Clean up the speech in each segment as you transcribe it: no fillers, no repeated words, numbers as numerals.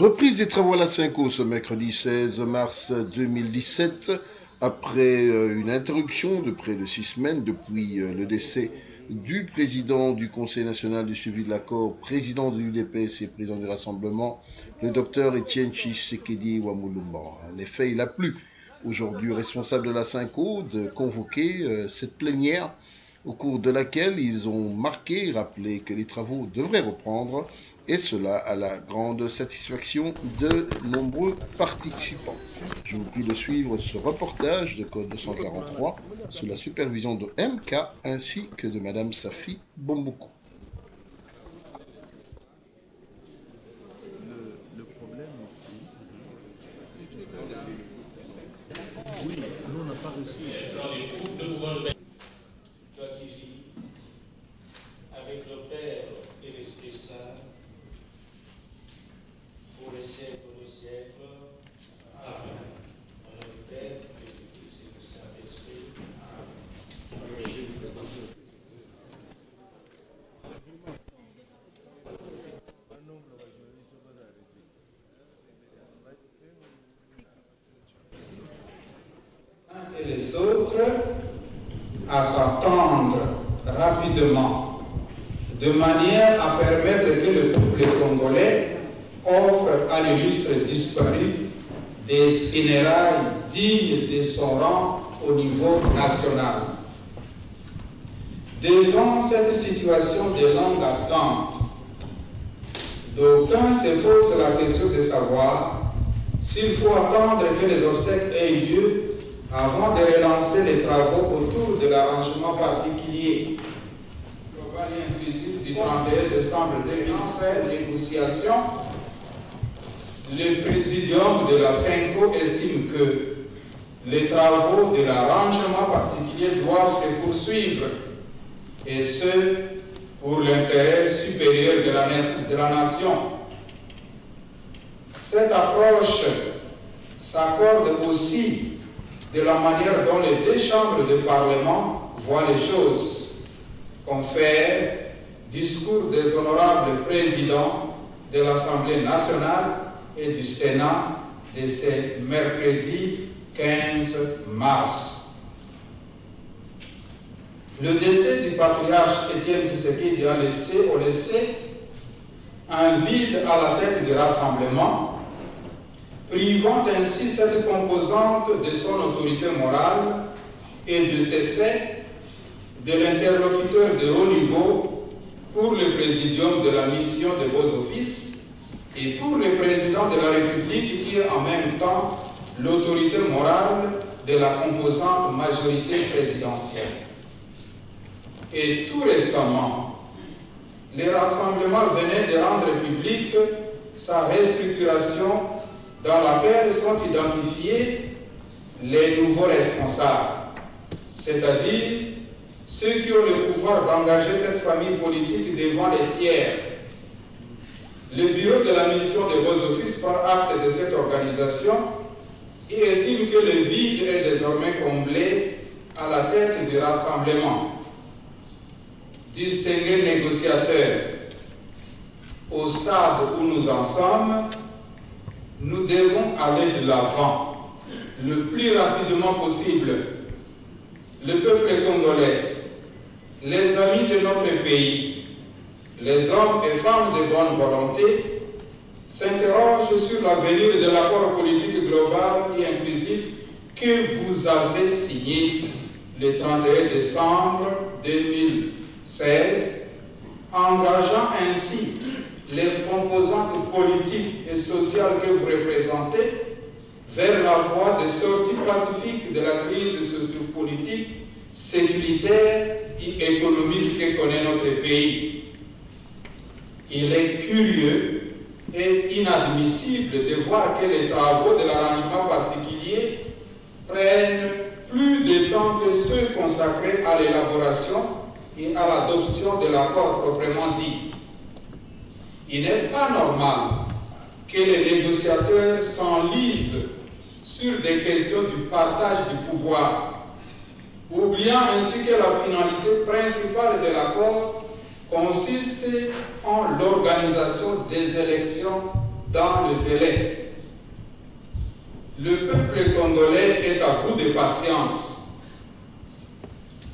Reprise des travaux à la Cinco ce mercredi 16 mars 2017, après une interruption de près de 6 semaines depuis le décès du président du Conseil national du suivi de l'accord, président de l'UDPS et président du Rassemblement, le docteur Étienne Tshisekedi Wamulumba. En effet, il a plu aujourd'hui aux responsables de la Cinco de convoquer cette plénière au cours de laquelle ils ont marqué et rappelé que les travaux devraient reprendre, et cela à la grande satisfaction de nombreux participants. Je vous prie de suivre ce reportage de Code 243 sous la supervision de MK ainsi que de Madame Safi Bomboukou. Le problème ici, oui, nous on n'a pas reçu. Avec le Père et l'Esprit Saint, pour les siècles des siècles. Amen. Le Père et le Fils et le Saint-Esprit. Et les autres à s'attendre rapidement, de manière à permettre que le peuple congolais offre à l'illustre disparu des funérailles dignes de son rang au niveau national. Devant cette situation de longue attente, d'aucuns se posent la question de savoir s'il faut attendre que les obsèques aient lieu avant de relancer les travaux autour de l'arrangement particulier global et inclusif du 31 décembre 2016, négociation. Le présidium de la Cinco estime que les travaux de l'arrangement particulier doivent se poursuivre, et ce, pour l'intérêt supérieur de la nation. Cette approche s'accorde aussi de la manière dont les deux chambres du Parlement voient les choses. Confère discours des honorables présidents de l'Assemblée nationale et du Sénat de ce mercredi 15 mars. Le décès du patriarche Étienne Tshisekedi a laissé un vide à la tête du Rassemblement, privant ainsi cette composante de son autorité morale et de ses faits de l'interlocuteur de haut niveau pour le présidium de la mission de vos offices et pour le président de la République qui est en même temps l'autorité morale de la composante majorité présidentielle. Et tout récemment, le Rassemblement venait de rendre publique sa restructuration dans laquelle sont identifiés les nouveaux responsables, c'est-à-dire ceux qui ont le pouvoir d'engager cette famille politique devant les tiers. Le bureau de la mission de vos offices prend acte de cette organisation et estime que le vide est désormais comblé à la tête du Rassemblement. Distingués négociateurs, au stade où nous en sommes, nous devons aller de l'avant le plus rapidement possible. Le peuple congolais, les amis de notre pays, les hommes et femmes de bonne volonté s'interrogent sur l'avenir de l'accord politique global et inclusif que vous avez signé le 31 décembre 2016, engageant ainsi les composantes politiques et sociales que vous représentez vers la voie de sortie pacifique de la crise sociopolitique, sécuritaire et économique que connaît notre pays. Il est curieux et inadmissible de voir que les travaux de l'arrangement particulier prennent plus de temps que ceux consacrés à l'élaboration et à l'adoption de l'accord proprement dit. Il n'est pas normal que les négociateurs s'enlisent sur des questions du partage du pouvoir, oubliant ainsi que la finalité principale de l'accord consiste en l'organisation des élections dans le délai. Le peuple congolais est à bout de patience.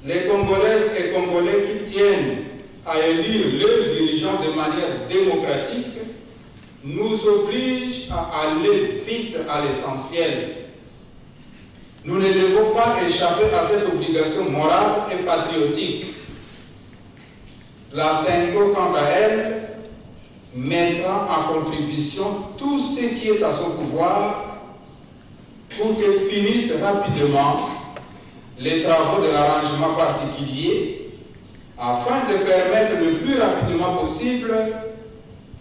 Les Congolaises et Congolais qui tiennent à élire leurs dirigeants de manière démocratique nous obligent à aller vite à l'essentiel. Nous ne devons pas échapper à cette obligation morale et patriotique. La CENCO, quant à elle, mettra en contribution tout ce qui est à son pouvoir pour que finissent rapidement les travaux de l'arrangement particulier afin de permettre le plus rapidement possible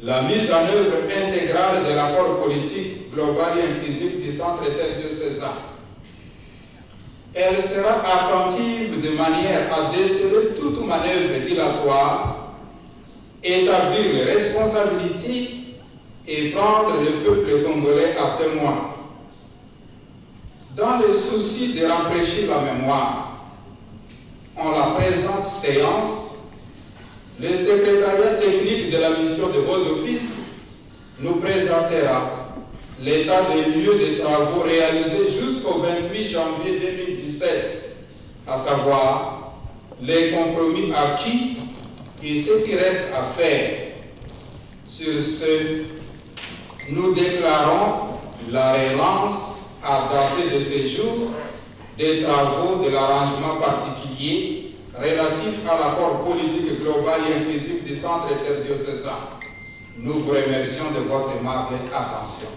la mise en œuvre intégrale de l'accord politique global et inclusif du Centre interdiocésain. Elle sera attentive de manière à déceler toute manœuvre dilatoire, établir les responsabilités et prendre le peuple congolais à témoin. Dans le souci de rafraîchir la mémoire, en la présente séance, le secrétariat technique de la mission de vos offices nous présentera l'état des lieux des travaux réalisés jusqu'au 28 janvier 2017, à savoir les compromis acquis et ce qui reste à faire. Sur ce, nous déclarons la relance à dater de ces jours des travaux de l'arrangement particulier relatif à l'accord politique global et inclusif du Centre interdiocésain. Nous vous remercions de votre aimable attention.